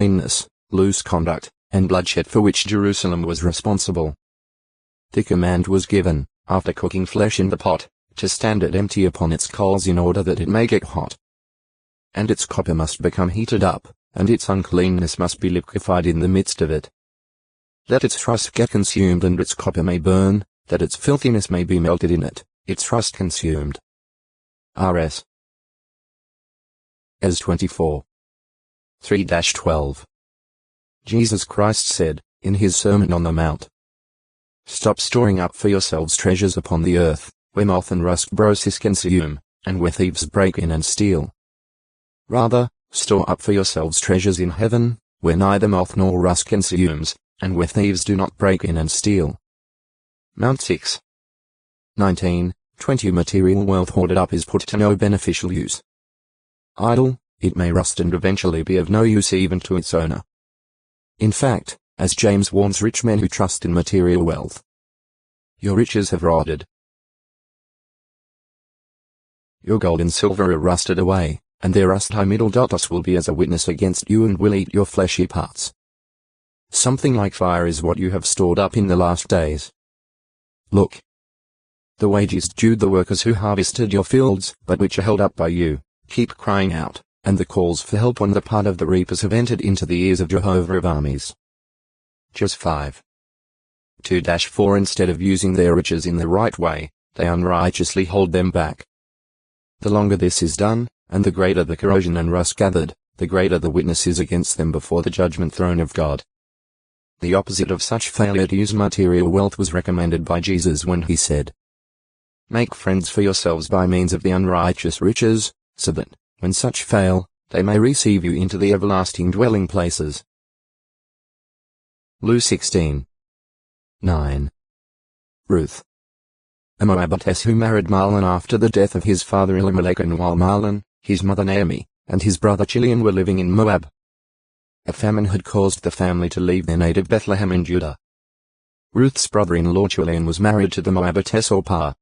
uncleanness, loose conduct, and bloodshed for which Jerusalem was responsible. The command was given, after cooking flesh in the pot, to stand it empty upon its coals in order that it may get hot. And its copper must become heated up, and its uncleanness must be liquefied in the midst of it. Let its rust get consumed and its copper may burn, that its filthiness may be melted in it, its rust consumed. R.S. As 24. 3-12. Jesus Christ said, in his Sermon on the Mount, "Stop storing up for yourselves treasures upon the earth, where moth and rust consume, and where thieves break in and steal. Rather, store up for yourselves treasures in heaven, where neither moth nor rust consumes, and where thieves do not break in and steal." Mount 6. 19, 20. Material wealth hoarded up is put to no beneficial use. Idle, it may rust and eventually be of no use even to its owner. In fact, as James warns rich men who trust in material wealth, your riches have rotted. Your gold and silver are rusted away, and their rust will be as a witness against you and will eat your fleshy parts. Something like fire is what you have stored up in the last days. Look. The wages due the workers who harvested your fields, but which are held up by you, keep crying out, and the calls for help on the part of the reapers have entered into the ears of Jehovah of armies. Just 5. 2-4. Instead of using their riches in the right way, they unrighteously hold them back. The longer this is done, and the greater the corrosion and rust gathered, the greater the witness is against them before the judgment throne of God. The opposite of such failure to use material wealth was recommended by Jesus when he said, "Make friends for yourselves by means of the unrighteous riches, so that, when such fail, they may receive you into the everlasting dwelling places." Luke 16. 9. Ruth, a Moabitess who married Mahlon after the death of his father Elimelech, and while Mahlon, his mother Naomi, and his brother Chilion were living in Moab. A famine had caused the family to leave their native Bethlehem in Judah. Ruth's brother-in-law Chilion was married to the Moabitess Orpah.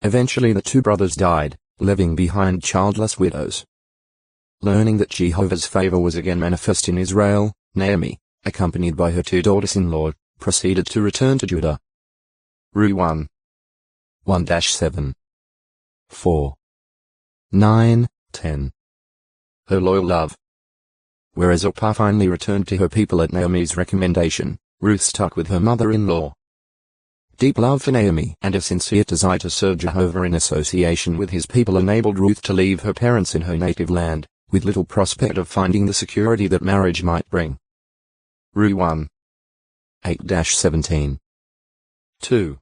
Eventually the two brothers died, leaving behind childless widows. Learning that Jehovah's favor was again manifest in Israel, Naomi, accompanied by her two daughters-in-law, proceeded to return to Judah. Ruth 1. 1-7. 4. 9, 10. Her loyal love. Whereas Orpah finally returned to her people at Naomi's recommendation, Ruth stuck with her mother-in-law. Deep love for Naomi and a sincere desire to serve Jehovah in association with his people enabled Ruth to leave her parents in her native land, with little prospect of finding the security that marriage might bring. Ruth 1. 8-17. 2.